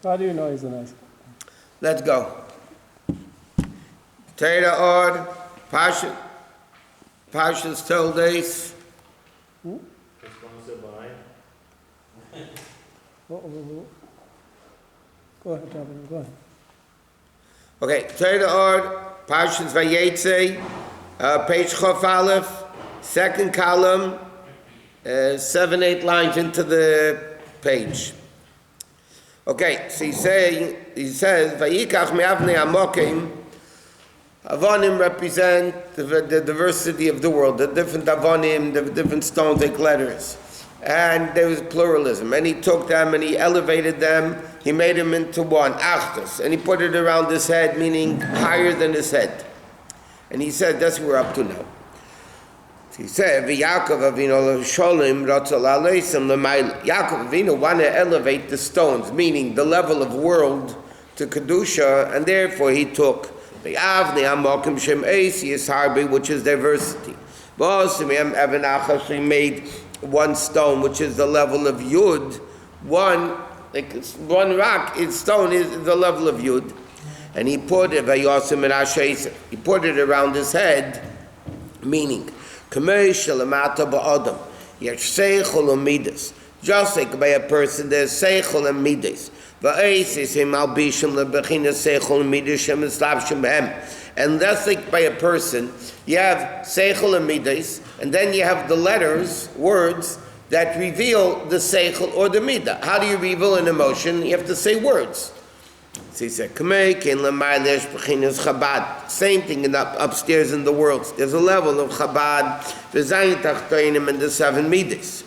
How do you know he's a nice guy? Let's go. Torah Or, Parshas Toldos. Sponsored by. Go ahead, Rabbi, go ahead. Okay, Torah Or, Parshas Vayeitzei, page Chof Aleph, second column, 7-8 lines into the page. Okay, so he says, Vayikach me'avnei hamokim. Avonim represent the diversity of the world, the different avonim, the different stones, like letters. And there was pluralism. And he took them and he elevated them. He made them into one, achtos. And he put it around his head, meaning higher than his head. And he said, that's what we're up to now. He said, Yaakov Avinu Sholem Ratzal Aleisem L'mayla. Yaakov Avinu wanted to elevate the stones, meaning the level of world to Kedusha, and therefore he took the Avnei Hamokim Shem Eisi Yisharbi, which is diversity. He made one stone, which is the level of Yud. One rock, its stone is the level of Yud. And he put it, he put it around his head, meaning, just like by a person, there's seichel and midas. And that's like by a person, you have seichel and midas, and then you have the letters, words, that reveal the seichel or the midah. How do you reveal an emotion? You have to say words. So he said, same thing upstairs in the world. There's a level of Chabad, and the 7 midas.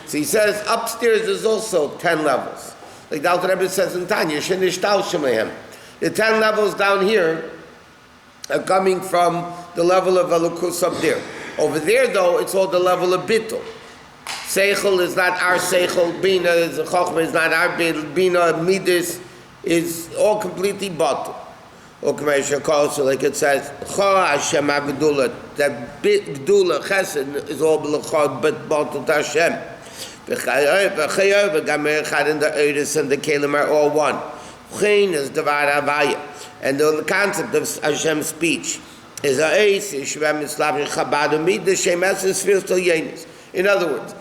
So he says, upstairs there's also 10 levels. Like the Alter Rebbe says in Tanya, the 10 levels down here are coming from the level of Elokus up there. Over there, though, it's all the level of Bittul. Seichel is not our Seichel, Bina is Chochmah is not our Bina, Midas is all completely Batul. So like it says, Cha Hashem HaGedula, that Gedula, Chesed, is all B'lechad, but Batul to Hashem. V'chayav, Gamer Echad, and the Eiris and the Kelim are all one. Chen is Devar Havaya. And the concept of Hashem's speech is in other words,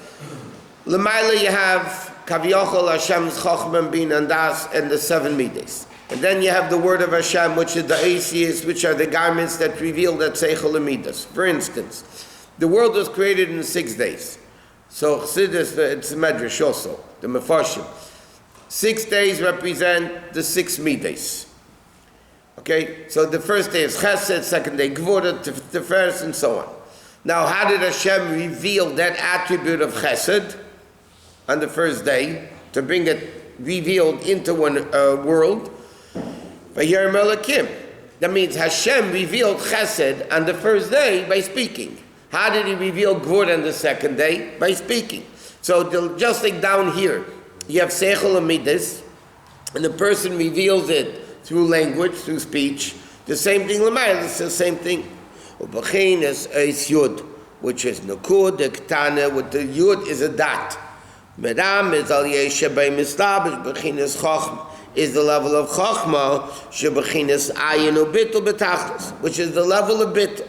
L'mayla you have Kaviyachol Hashem's Chochmah Bin and Das and the 7 midas. And then you have the word of Hashem, which is the Aces, which are the garments that reveal that Seichel and Midas. For instance, the world was created in 6 days. So Chassidus, it's a Medrash also, the Mefarshim. 6 days represent the 6 midas. Okay, so the first day is Chesed, second day Gvura, the first, and so on. Now, how did Hashem reveal that attribute of Chesed on the first day to bring it revealed into one world? Vayirem Elokim. That means Hashem revealed Chesed on the first day by speaking. How did He reveal Gvura on the second day? By speaking. So just like down here, you have Seichel and Midas, and the person reveals it through language, through speech. The same thing, L'mayla, it's the same thing. Ubachin is Eis Yud, which is Nukud, the Ketana, with the Yud is a dot. Medam is Al Yeshe Bei Mistabish, Bachin is Chochmah, is the level of Chochmah, Shebachin is Ayin Ubittul Betachlis, which is the level of Bittul.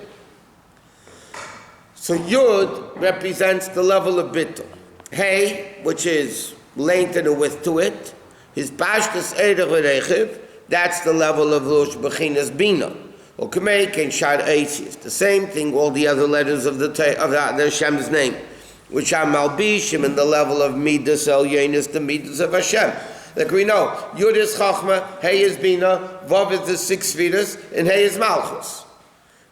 So Yud represents the level of Bittul. Hey, which is length and a width to it, his Pashtus Eidach V'Rechiv, that's the level of Lush Bechinas Bina. Or Kameik and Shad Aces. The same thing, all the other letters of the Hashem's name, which are Malbishim in the level of Midas El Yenis, the Midas of Hashem. Like we know, Yud is Chachma, Hey is Bina, Vav is the 6 Vedas, and Hey is Malchus.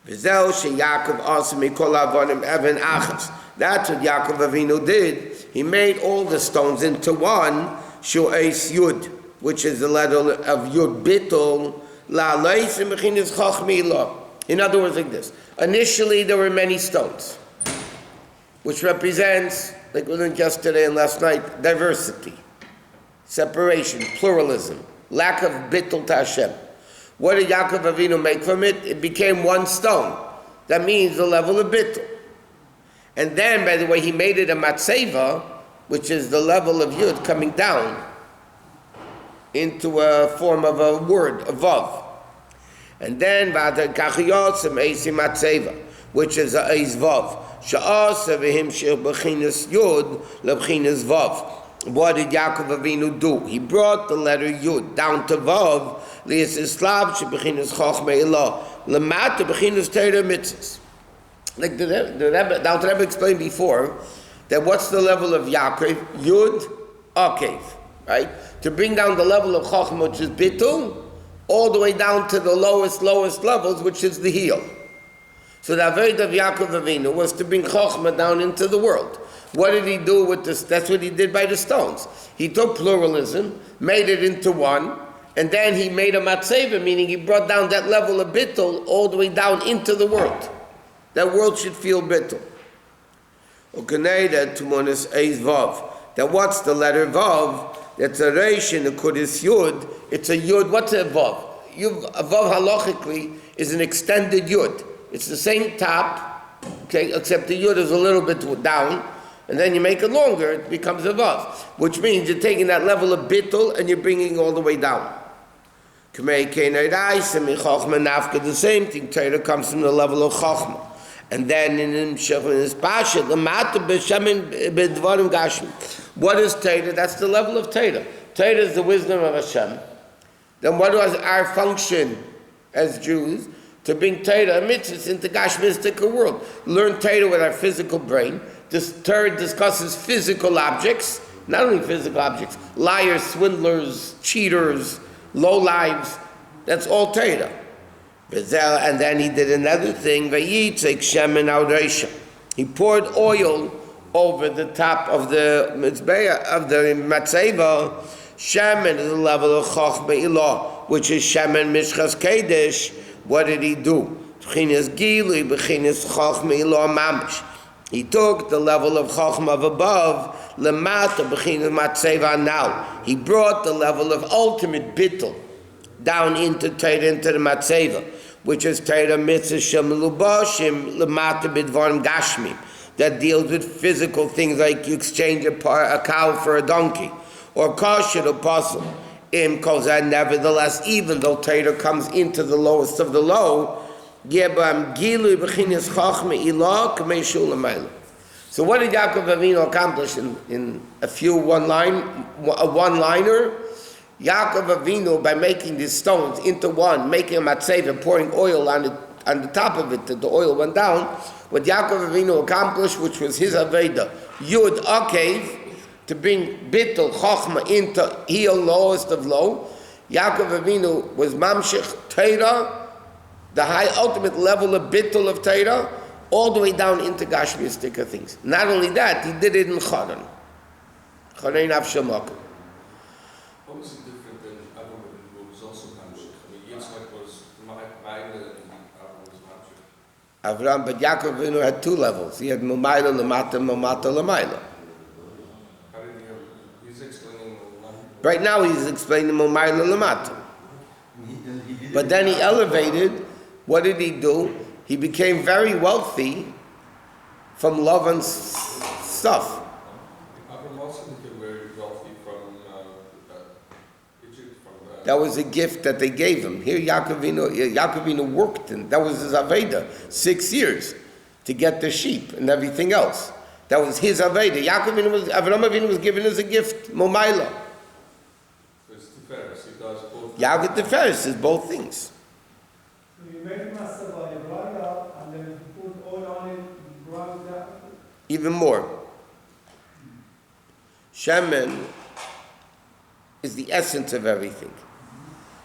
V'zel she Yaakov Asim Mikol Avonim Even Achas. That's what Yaakov Avinu did. He made all the stones into one, Shu Eis Yud, which is the letter of Yud Bittul, La Leisim Bechinas Chochmi La. In other words, like this. Initially, there were many stones, which represents, like we learned yesterday and last night, diversity, separation, pluralism, lack of Bittul to Hashem. What did Yaakov Avinu make from it? It became one stone. That means the level of bittul. And then, by the way, he made it a matzeva, which is the level of yud coming down into a form of a word, a vav. And then, which is a eis vav. What did Yaakov Avinu do? He brought the letter yud down to vav. Like the Rebbe explained before, that what's the level of Yaakov? Yud, Akev, right? To bring down the level of Chochmah, which is Bitul, all the way down to the lowest levels, which is the heel. So the Avodah of Yaakov Avinu was to bring Chochmah down into the world. What did he do with this? That's what he did by the stones. He took pluralism, made it into one, and then he made a matzeva, meaning he brought down that level of Bitul all the way down into the world. That world should feel bittul. That what's the letter vav? That's a reish in the Kudis yud. It's a yud. What's a vav? A vav halachically is an extended yud. It's the same top, okay, except the yud is a little bit down, and then you make it longer, it becomes a vav, which means you're taking that level of bittul and you're bringing it all the way down. The same thing, Torah comes from the level of chokhmah. And then in his pasha, what is Torah? That's the level of Torah. Torah is the wisdom of Hashem. Then what was our function as Jews? To bring Torah mitzvahs into Gashmistic world. Learn Torah with our physical brain. This Torah discusses physical objects, not only physical objects, liars, swindlers, cheaters, lowlives. That's all Torah. And then he did another thing. Vayeitzei shemen al reisha. He poured oil over the top of the mitzvah of the matzeva. Shemen is the level of chokhmah ilah, which is shemen mishchas kedesh. What did he do? B'chinas gilui, b'chinas chokhmah ilah mamish. He took the level of chokhmah of above, lemata b'chinas matzeva now. He brought the level of ultimate bittul down into Torah, into the matzeva, which is Torah mitzvah shem lubashim lemata bidvarim gashmim, that deals with physical things like you exchange a cow for a donkey, or kosher or puzzle. Im kozah, nevertheless, even though Torah comes into the lowest of the low, yebam gilu b'chinas chachma ilah k'mei shulamayla. So what did Yaakov Avinu accomplish in a few one-liner? Yaakov Avinu, by making these stones into one, making a matzeva, pouring oil on the top of it, that the oil went down, what Yaakov Avinu accomplished, which was his Aveda, Yud Akev, to bring Bittul, Chochma, into heel, lowest of low. Yaakov Avinu was Mamshech Torah, the high ultimate level of Bittul of Torah, all the way down into Gashmistic things. Not only that, he did it in Charan. Charan Avshamakim. What was it different than Avraham, who was also Mamshech? I mean, Yitzchak was Ma'ila and Avraham was Mamshech. Avraham, but Yaakov Avinu had two levels. He had Mamayla, Lamata, Mamata, Lamayla. How did he's explaining Right now he's explaining Mamayla, Lamata. But then he elevated, what did he do? He became very wealthy from Lavan's stuff. Avraham also became very wealthy from Egypt. That was a gift that they gave him. Here Yaakov Avinu worked, and that was his Aveda, 6 years, to get the sheep and everything else. That was his Aveda. Avraham Avinu was given as a gift, Momayla. So it's Tiferes, he does both. Yaakov Tiferes is both things. So you make masava, you grind up, and then you put oil on it, grind that. Even more. Shemen is the essence of everything.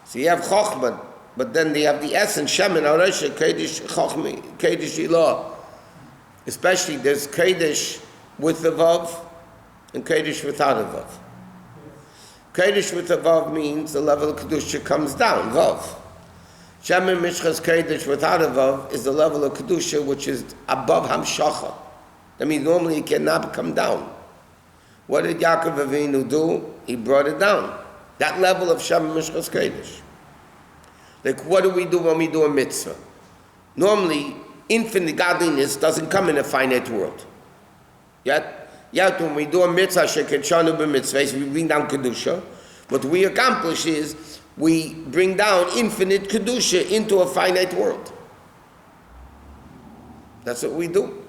So you have Chochmah, but then they have the essence, Shemen, Aresha, Kedesh, Chochmah, Kedesh Ilah. Especially there's Kedesh with the Vav and Kedesh without a Vav. Kedesh with a Vav means the level of Kedusha comes down, Vav. Shemen Mishchas Kedesh without a Vav is the level of Kedusha which is above Hamshacha. That means normally it cannot come down. What did Yaakov Avinu do? He brought it down. That level of Shemen Mishchas Kedesh. Like what do we do when we do a mitzvah? Normally, infinite godliness doesn't come in a finite world. Yet when we do a mitzvah, sheketshanu b'mitzvahs, we bring down kedusha. What we accomplish is we bring down infinite kedusha into a finite world. That's what we do.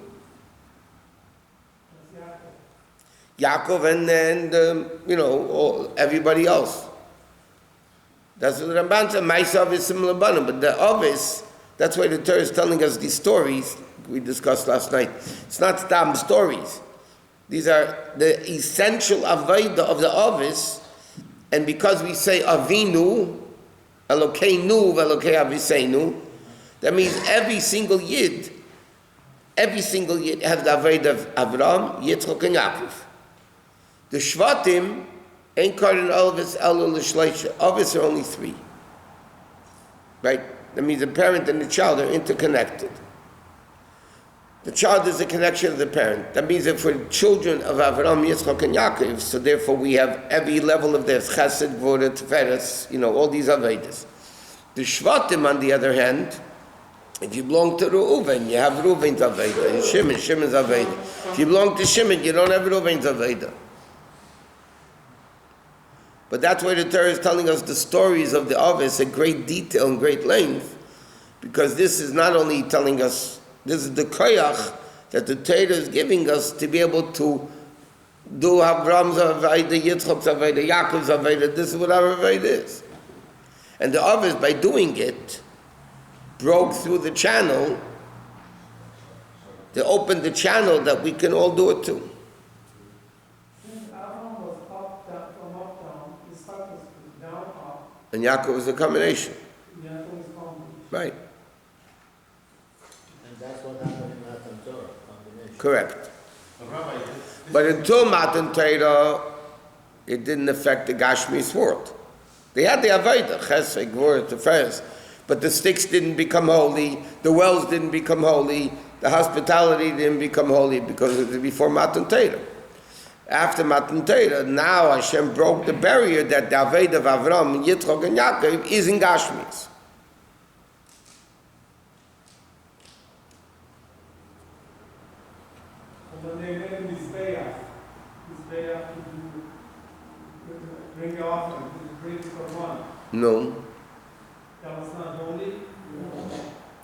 Yaakov and everybody else. That's what the Ramban said. Ma'asav is similar bana, but the Ovis, that's why the Torah is telling us these stories we discussed last night. It's not stam stories. These are the essential avodah of the Ovis, and because we say Avinu, Elokeinu, Elokei Aviseinu, that means every single Yid has the avodah of Avraham, Yitzchak, and Yaakov. The Shvatim ain't called an Ovis Elul L'Shleisha. Ovis are only 3. Right? That means the parent and the child are interconnected. The child is the connection of the parent. That means that for children of Avraham, Yitzchak, and Yaakov, so therefore we have every level of this, Chesed, Gvura, Tiferes, all these Avedas. The Shvatim, on the other hand, if you belong to Reuven, you have Reuven's Aveda. And Shimon's Aveda. If you belong to Shimon, you don't have Reuven's Aveda. But that's why the Torah is telling us the stories of the Ovis in great detail and great length, because this is not only telling us, this is the koyach that the Torah is giving us to be able to do Abraham's Aveda, Yitzchak's Aveda, Yaakov's Aveda. This is what our Aveda is. And the Ovis, by doing it, broke through the channel. They opened the channel that we can all do it too. And Yaakov is a combination. Right. And that's what happened in Matan Torah, combination. Correct. But until Matan Torah, it didn't affect the Gashmi's world. They had the Aveda, Chesed, Gvura, Tiferes, but the sticks didn't become holy, the wells didn't become holy, the hospitality didn't become holy because it was before Matan Torah. After Matan Torah, now Hashem broke the barrier that the Aved of Avram, Yitzchak, and Yaakov is in Gashmis. When they made Mizbeach to bring the offering, to bring Korban, No. that was not holy?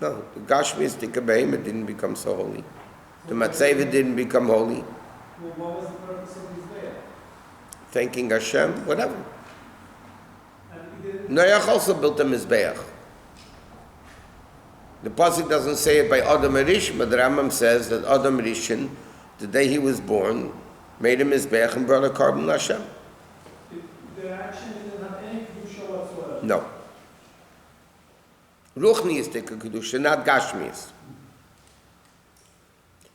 No. The Gashmis, the Behemoth didn't become so holy. The Matzeva didn't become holy. Well, what was the purpose of Mizbeach? Thanking Hashem, whatever. And he didn't. Noach also built a Mizbeach. The Pasuk doesn't say it by Adam Rishon, but the Rambam says that Adam Rishon, the day he was born, made a Mizbeach and brought a carbon to Hashem. The action didn't have any kedusha whatsoever. No. Ruchni is the kedusha, not Gashmis.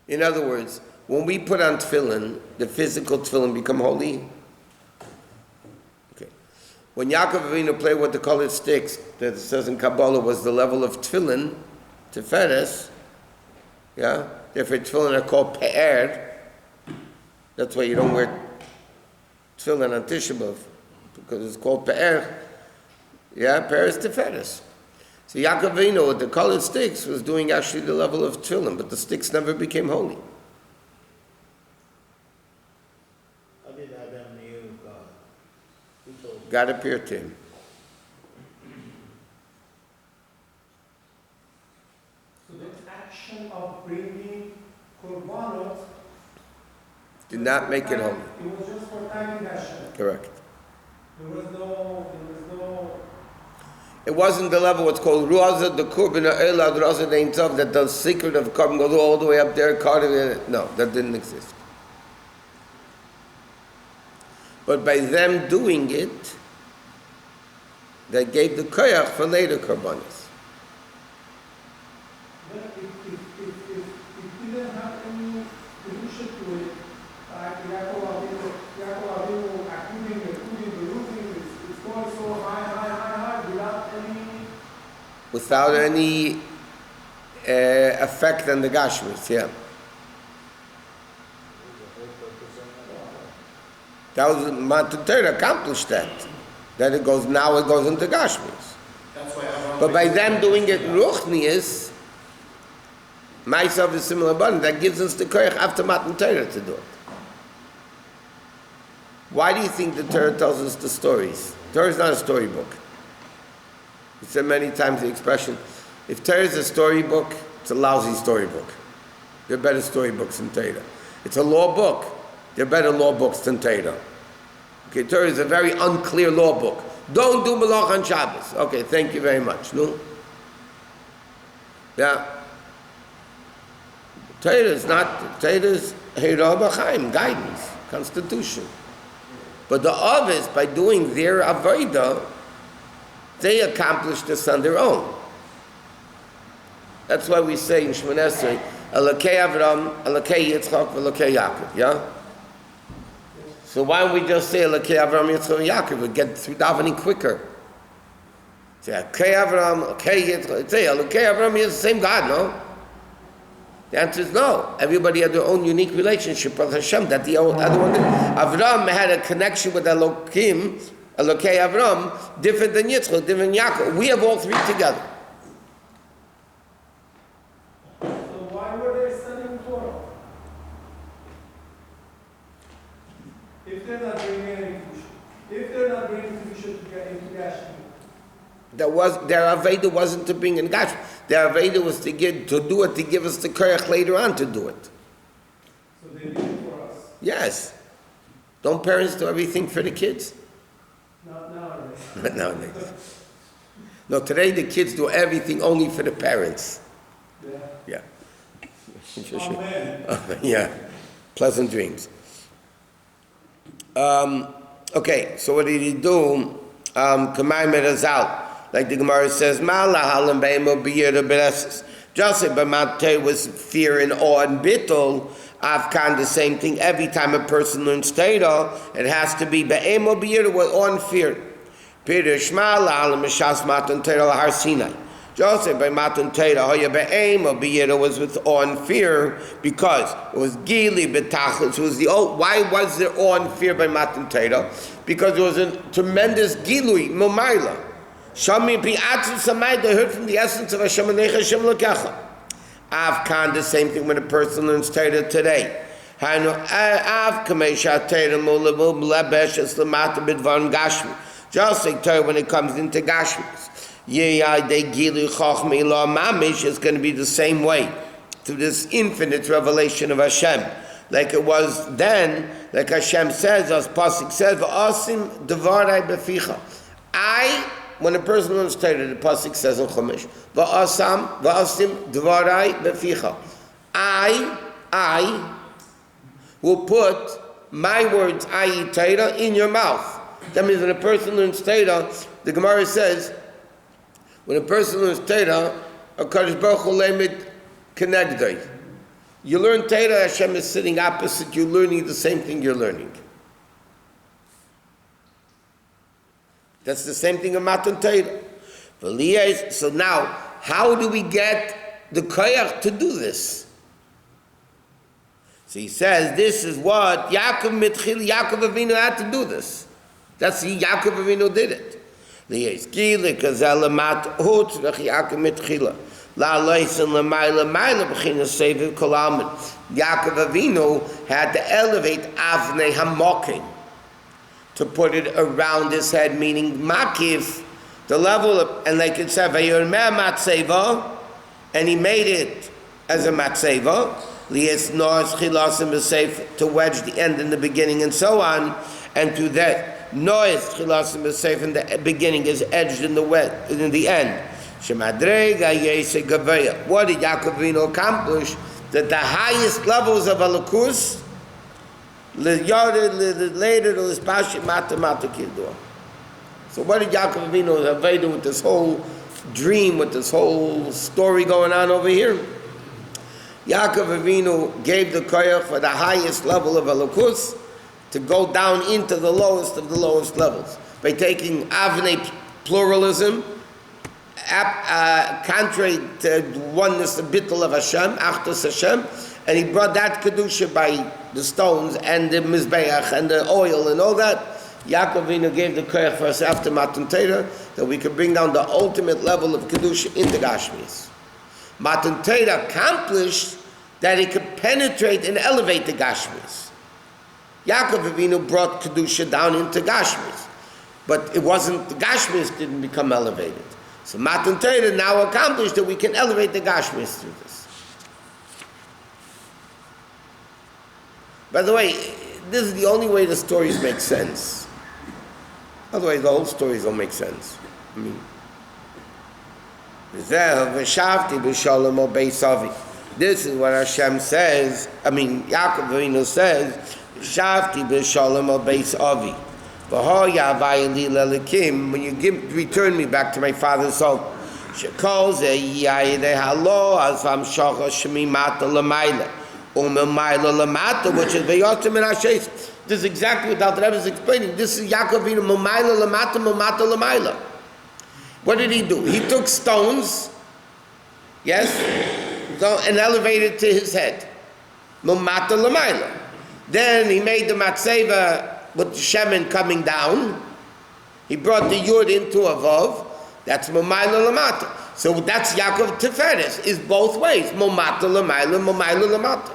In other words, when we put on tefillin, the physical tefillin become holy. Okay. When Yaakov Avinu played with the colored sticks, that it says in Kabbalah was the level of tefillin, Tiferes, yeah? Therefore tefillin are called pe'er. That's why you don't wear tefillin on Tisha B'Av, because it's called pe'er. Yeah, pe'er is Tiferes. So Yaakov Avinu with the colored sticks was doing actually the level of tefillin, but the sticks never became holy. How did Adam knew God? Who told him? God appeared to him. So the action of bringing korbanot Did not make it holy. It was just for thanking Hashem. Correct. There was no. It wasn't the level what's called Ruazah, the Kurban, or Elad, Ruazah, the Ein Tov, that the secret of Korban goes all the way up there, no, that didn't exist. But by them doing it, they gave the koyach for later korbanos. But it didn't have any solution to it. Like Yaakov Avinu accusing the roofing, it's going so high, without any. Without any effect on the Gashmis, yeah. That was Matan Torah accomplished that. That it goes into Gashmis. That's why But by them doing it Ruchnius, Myself is similar button that gives us the koyach after Matan Torah to do it. Why do you think the Torah tells us the stories? Torah is not a storybook. We said many times the expression, if Torah is a storybook, it's a lousy storybook. There are better storybooks than Torah. It's a law book. There are better law books than Torah. Okay, Torah is a very unclear law book. Don't do malach on Shabbos. Okay, thank you very much. No? Yeah. Torah is not, Torah is Hirah B'chaim, guidance, constitution. But the Avis, by doing their Avodah, they accomplished this on their own. That's why we say in Shmoneh Esrei, Elokei Avram, Elokei Yitzchak, Elokei Yaakov, yeah? So why don't we just say Elokei Avram, Yitzchak, Yaakov? We'll get through davening quicker. Say Elokei Avram, Elokei Yitzchak, say Elokei Avram is the same God, no? The answer is no. Everybody had their own unique relationship with Hashem that the other one did. Avram had a connection with Elokim, Elokei Avram, different than Yitzchak, different than Yaakov. We have all three together. So why were they studying Torah? If they're not bringing any Kedusha, if they're not bringing Kedusha to get into Gashmi, Their Aveda wasn't to bring in Gash. Their Aveda was to do it, to give us the koyach later on to do it. so they did it for us. Yes. Don't parents do everything for the kids? Not nowadays. Not nowadays. No, today the kids do everything only for the parents. Yeah. Yeah. Amen. Yeah. Pleasant dreams. Okay, so what did he do? Kamay Merazal. Like the Gemara says, just like B'matei was fear and awe and bittul, Afkan the same thing. Every time a person learns Torah, it has to be Be'emo B'yir with awe and fear. Pirush Ma'ala Mishas Matan Torah Har Sinai. Just like by Matan Torah, Hoya Be'emo B'yir was with awe and fear because it was Gili B'tachlis. It was the why was there awe and fear by Matan Torah? Because there was a tremendous Gilui Momaila. Shami Pi'atzu Samai, they heard from the essence of Hashem and Hashem Lokecha. Avkan, the same thing when a person learns Torah today. Just like Torah when it comes into Gashmis. It's going to be the same way through this infinite revelation of Hashem. Like it was then, like Hashem says, as Pasuk says, V'asim Devarai Beficha. When a person learns Torah, the Pasuk says in Chumash, V'asim Devarai Beficha. I will put my words, i.e. Torah, in your mouth. That means when a person learns Torah, the Gemara says, when a person learns Torah, HaKadosh Baruch Hu lemid kenegdoi. You learn Torah, Hashem is sitting opposite you, learning the same thing you're learning. That's the same thing in Matan Torah. So now, how do we get the koyach to do this? So he says, this is what Yaakov Avinu had to do this. That's Yaakov Avinu did it. Yaakov Avinu had to elevate Avnei Hamokim, to put it around his head, meaning Makif, the level of, and like it said, Vayirmeh Matzeva, and he made it as a Matzeva, Lies Noas Chilasim B'Seif, to wedge the end in the beginning, and so on, and to that, Noas Chilasim B'Seif in the beginning is edged in the end. Shemadrega Yese Gaveya. What did Yaakov Avinu accomplish? That the highest levels of Alakus, so what did Yaakov Avinu do with this whole dream, with this whole story going on over here? Yaakov Avinu gave the koyach for the highest level of Elokus to go down into the lowest of the lowest levels by taking Avnei pluralism, contrary to oneness, the bittul of Hashem, Achdus Hashem, and he brought that kedusha by the stones and the mizbeach and the oil and all that. Yaakov Avinu gave the koyach for us after Matan Torah that we could bring down the ultimate level of kedusha in the Gashmis. Matan Torah accomplished that he could penetrate and elevate the Gashmis. Yaakov Avinu brought Kedusha down into Gashmis. But it wasn't, the Gashmis didn't become elevated. So Matan Torah now accomplished that we can elevate the Gashmis through this. By the way, this is the only way the stories make sense. Otherwise, the whole stories don't make sense. I mean, this is what Hashem says. I mean, Yaakov Avinu says, "Shavti b'shalom al beis avi." When you return me back to my father's home, this is exactly what the Rebbe is explaining. This is Yaakov Avinu, Mamayla Lamata, Mamata Lamayla. What did he do? He took stones, yes, and elevated to his head. Mamata Lamayla. Then he made the matzeva with the shemen coming down. He brought the yud into a vav. That's Mamayla Lamata. So that's Yaakov Tiferes. Is both ways. Mamata Lamayla, Mamayla Lamata.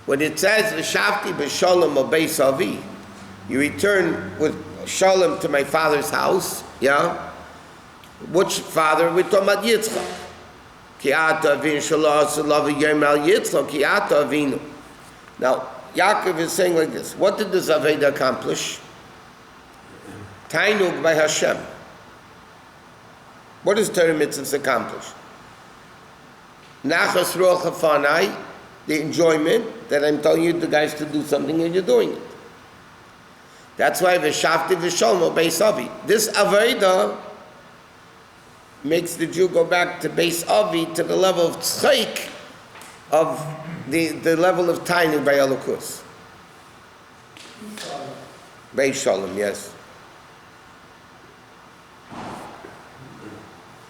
When it says "Shavti b'shalom al beis avi," you return with shalom to my father's house. Yeah, which father? We're talking about Yitzchak. Ki ata avinu shelo asalav yom al Yitzchak. Ki ata avinu. Now Yaakov is saying like this: what did the Zaveda accomplish? Tainug by Hashem. What does Torah mitzvahs accomplish? Nachas ruach hafanai, the enjoyment that I'm telling you the guys to do something and you're doing it. That's why v'shavti v'shalom beis avi. This avodah makes the Jew go back to beis avi, to the level of tzchaik, of the level of tainug by elokus. Beis shalom, yes.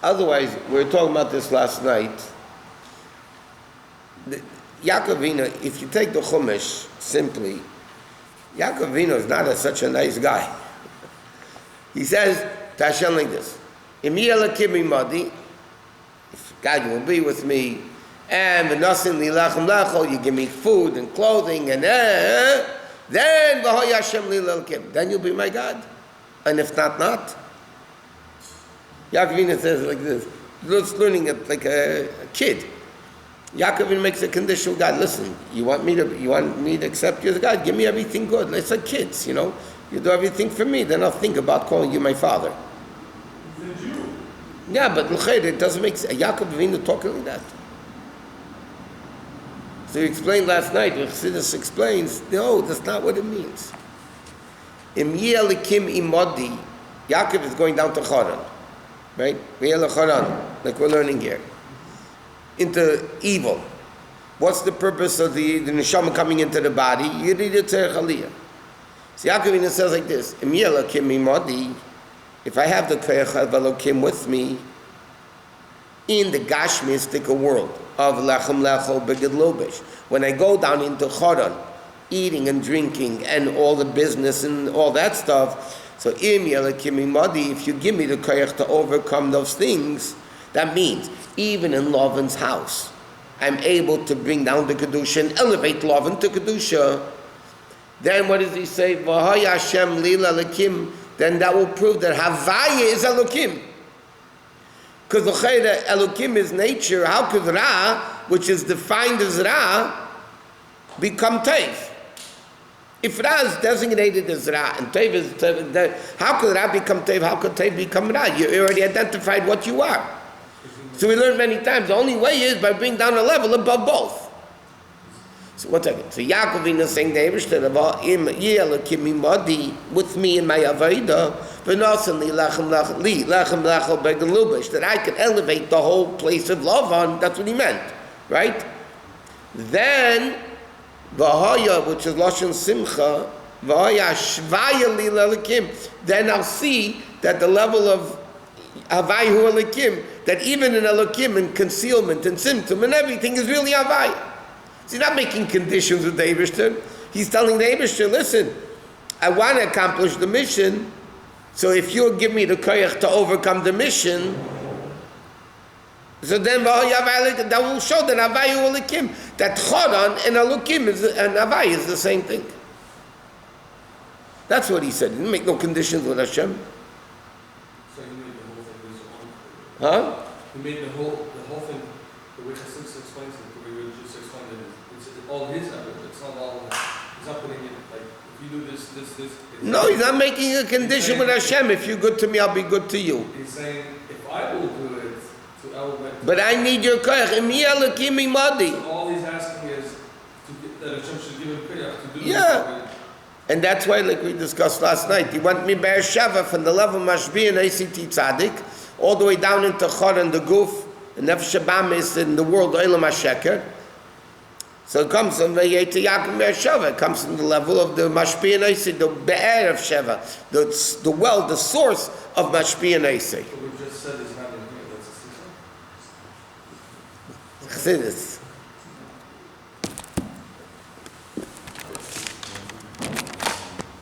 Otherwise, we were talking about this last night. Yaakov Avinu, if you take the Chumash simply, Yaakov Avinu is not such a nice guy. He says to Hashem like this: if God will be with me, and you give me food and clothing, and then you'll be my God. And if not, not. Yaakov Avinu says like this. He's learning it like a kid. Yaakov makes a condition with God. Listen, you want me to accept you as God? Give me everything good. It's like kids, you know. You do everything for me, then I'll think about calling you my father. He's a Jew. Yeah, but it doesn't make sense. Yaakov Avinu talking like that. So he explained last night. Chassidus explains. No, that's not what it means. Im Yelikim imodi. Yaakov is going down to Choran, right? Choran, like we're learning here. Into evil. What's the purpose of the neshama coming into the body? Yiridah Aliyah. So Yaakov says like this: if I have the koyach of Elokim with me in the gashmistic world of lechem lechol beged lobish, when I go down into Choran, eating and drinking and all the business and all that stuff, so if you give me the koyach to overcome those things, that means even in Lavan's house, I'm able to bring down the Kedusha and elevate Lavan to Kedusha. Then what does he say? V'haya Hashem lila Elokim. Then that will prove that Havaya is Elokim. Because the Elokim is nature. How could Ra, which is defined as Ra, become Tev? If Ra is designated as Ra and Tev is Tev, how could Ra become Tev? How could Tev become Ra? You already identified what you are. So we learned many times, the only way is by bringing down a level above both. So one second. So Yaakov is saying the Eibishter with me in my Avodah, that I can elevate the whole place of Lavan. That's what he meant, right? Then, V'haya, which is Lashon Simcha, V'haya Shvaya Lila Elokim, then I'll see that the level of Havayu Elokim, that even in Elokim and concealment and symptom and everything is really Havayu. So he's not making conditions with the Eibishter. He's telling the Eibishter, listen, I want to accomplish the mission, So if you'll give me the koyach to overcome the mission, so then that will show that Havayu Elikim, that Choran and Elokim and Havayu is the same thing. That's what he said. He didn't make no conditions with Hashem. So he made the whole thing his own. Huh? He made the whole thing, the way Chassidus explains it, the way we just explained it, it's all his effort. It's not all, he's not putting it, like, if you do this. No, he's not making a condition with Hashem. If you're good to me, I'll be good to you. He's saying, if I will do it, to elevate. But I need your koyach. So all he's asking is that Hashem should give him koyach to do Yeah. this. And that's why, like we discussed last night, he went me Be'er Sheva from the level of Mashbi and ACT Tzaddik, all the way down into Chor and the Guf, and Nefesh Shabam is in the world, Olam HaSheker. So it comes from Vayeitzei Yaakov Be'er Sheva. It comes from the level of the Mashbi and ACT, the Be'er of Sheva, the well, the source of Mashbi and ACT. What we just said is not in here, that's a secret. Chassidus.